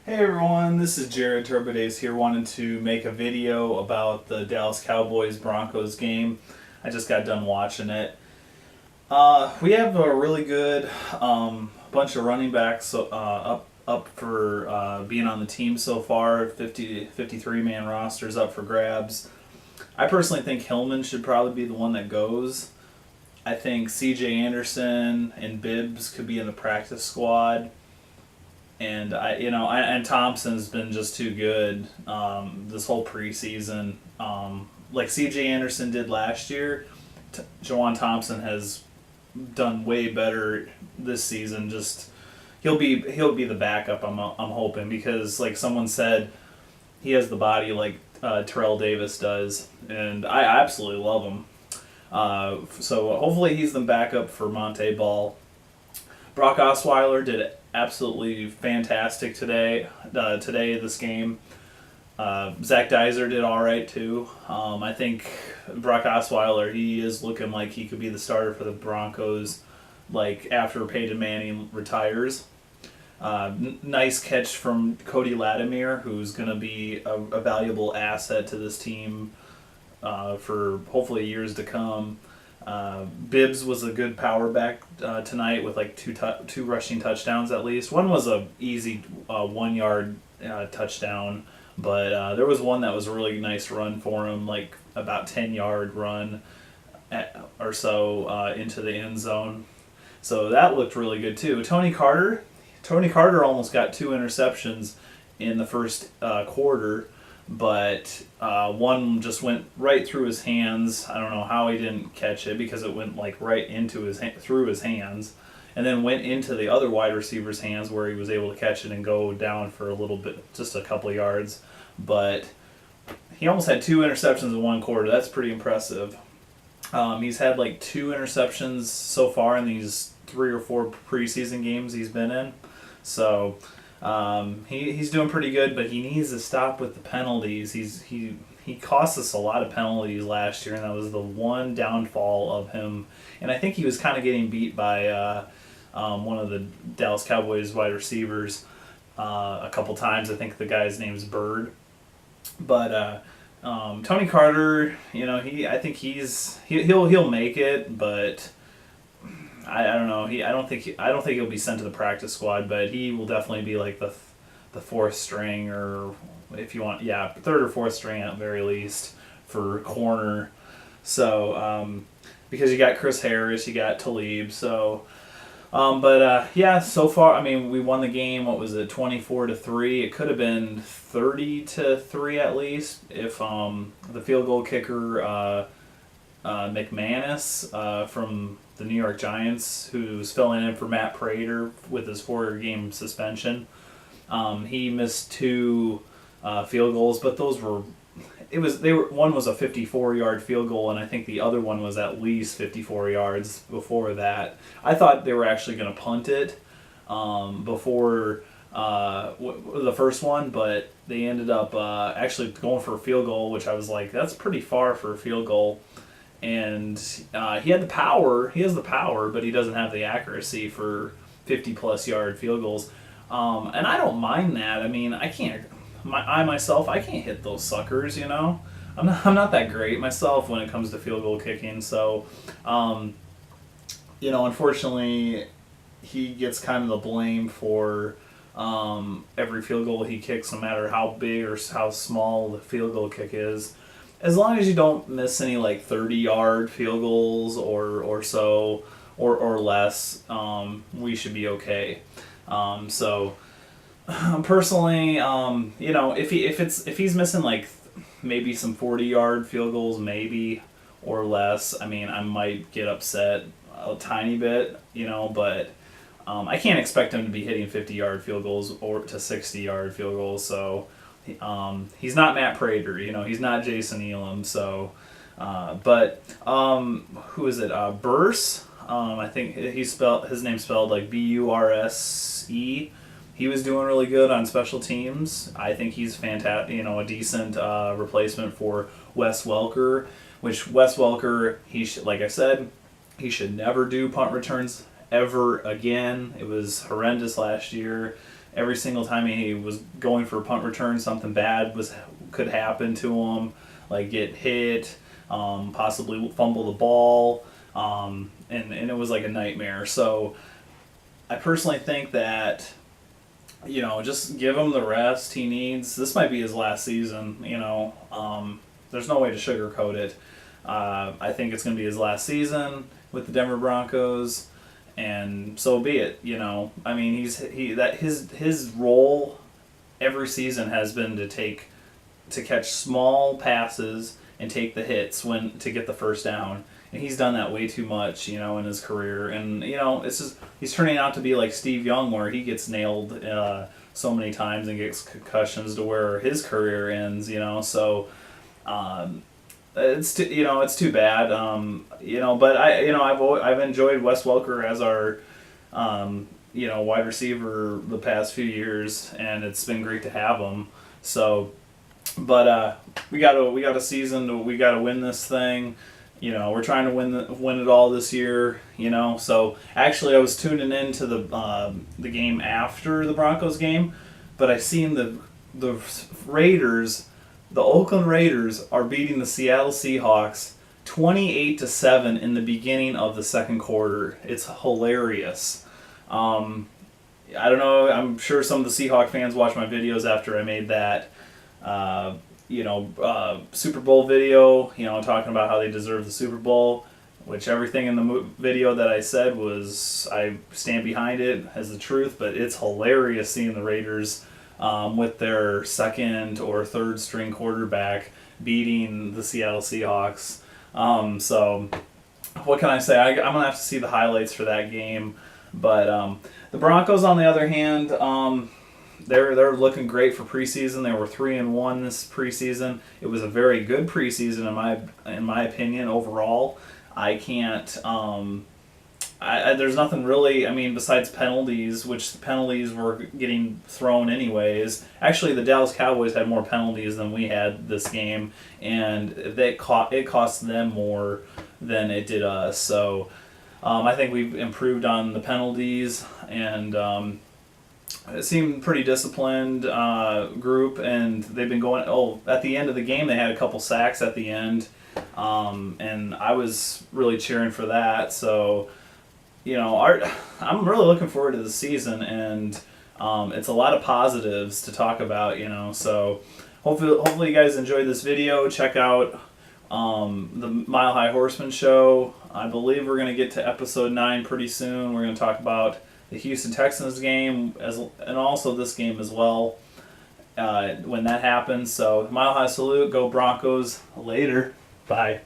Hey everyone, this is Jared Turbidace here, wanting to make a video about the Dallas Cowboys Broncos game. I just got done watching it. We have a really good bunch of running backs up for being on the team so far. 53 man rosters up for grabs. I personally think Hillman should probably be the one that goes. I think C.J. Anderson and Bibbs could be in the practice squad. And Thompson's been just too good this whole preseason. Like C.J. Anderson did last year, Jawan Thompson has done way better this season. Just he'll be the backup. I'm hoping, because like someone said, he has the body like Terrell Davis does, and I absolutely love him. So hopefully he's the backup for Monte Ball. Brock Osweiler did absolutely fantastic today. This game. Zach Dyser did all right too. I think Brock Osweiler, he is looking like he could be the starter for the Broncos, like after Peyton Manning retires. Nice catch from Cody Latimer, who's going to be a valuable asset to this team for hopefully years to come. Bibbs was a good power back tonight with like two rushing touchdowns at least. One was a easy 1 yard touchdown, but there was one that was a really nice run for him, like about 10-yard run or so into the end zone. So that looked really good too. Tony Carter almost got 2 interceptions in the first quarter. But one just went right through his hands. I don't know how he didn't catch it, because it went like right into through his hands, and then went into the other wide receiver's hands, where he was able to catch it and go down for a little bit, just a couple of yards. But he almost had 2 interceptions in one quarter. That's pretty impressive. He's had like 2 interceptions so far in these 3 or 4 preseason games he's been in. So he's doing pretty good, but he needs to stop with the penalties. He cost us a lot of penalties last year, and that was the one downfall of him. And I think he was kind of getting beat by one of the Dallas Cowboys wide receivers a couple times. I think the guy's name's Bird. But Tony Carter, I think he'll make it, but I don't know. I don't think he'll be sent to the practice squad, but he will definitely be like the 4th string, or if you want, 3rd or 4th string at very least for corner. So because you got Chris Harris, you got Talib. So so far, I mean, we won the game. What was it, 24-3? It could have been 30-3 at least if the field goal kicker McManus from the New York Giants, who's filling in for Matt Prater with his 4-game suspension. He missed 2 field goals, but one was a 54-yard field goal, and I think the other one was at least 54 yards before that. I thought they were actually going to punt it before the first one, but they ended up actually going for a field goal, which I was like, that's pretty far for a field goal. And he had the power. He has the power, but he doesn't have the accuracy for 50-plus yard field goals. And I don't mind that. I mean, I can't hit those suckers. I'm not that great myself when it comes to field goal kicking. So, unfortunately, he gets kind of the blame for every field goal he kicks, no matter how big or how small the field goal kick is. As long as you don't miss any like 30-yard field goals or so or less, we should be okay. Personally, if he's missing like maybe some 40-yard field goals, maybe, or less, I mean, I might get upset a tiny bit, but I can't expect him to be hitting 50-yard field goals or to 60-yard field goals. So. He's not Matt Prater, he's not Jason Elam, so, who is it, Burse, I think his name's spelled like Burse. He was doing really good on special teams. I think he's fantastic, a decent replacement for Wes Welker, which Wes Welker, like I said, he should never do punt returns ever again. It was horrendous last year. every single time he was going for a punt return, something bad could happen to him, like get hit, possibly fumble the ball, and it was like a nightmare. So I personally think that, just give him the rest he needs. This might be his last season, there's no way to sugarcoat it. I think it's going to be his last season with the Denver Broncos, and so be it. I mean, his role every season has been to catch small passes and take the hits to get the first down, and he's done that way too much, in his career. And it's just he's turning out to be like Steve Young, where he gets nailed so many times and gets concussions to where his career ends. So. It's too bad. But I've enjoyed Wes Welker as our wide receiver the past few years, and it's been great to have him. So, but we got a season. We got to win this thing. We're trying to win it all this year. So actually, I was tuning into the game after the Broncos game, but I seen the Raiders. The Oakland Raiders are beating the Seattle Seahawks 28-7 in the beginning of the second quarter. It's hilarious. I don't know. I'm sure some of the Seahawk fans watched my videos after I made that, Super Bowl video. Talking about how they deserve the Super Bowl, which everything in the video that I said I stand behind it as the truth. But it's hilarious seeing the Raiders. With their second or third string quarterback beating the Seattle Seahawks. So what can I say? I'm going to have to see the highlights for that game. But the Broncos, on the other hand, they're looking great for preseason. They were 3-1 this preseason. It was a very good preseason in my opinion overall. I can't... there's nothing really, besides penalties, which the penalties were getting thrown anyways. Actually, the Dallas Cowboys had more penalties than we had this game, and it cost them more than it did us. So I think we've improved on the penalties, and it seemed pretty disciplined group, and they've been going, at the end of the game, they had a couple sacks at the end, and I was really cheering for that, so... I'm really looking forward to the season, and it's a lot of positives to talk about, so hopefully you guys enjoyed this video. Check out the Mile High Horseman show. I believe we're going to get to episode 9 pretty soon. We're going to talk about the Houston Texans game and also this game as well when that happens. So Mile High salute, go Broncos, later, bye.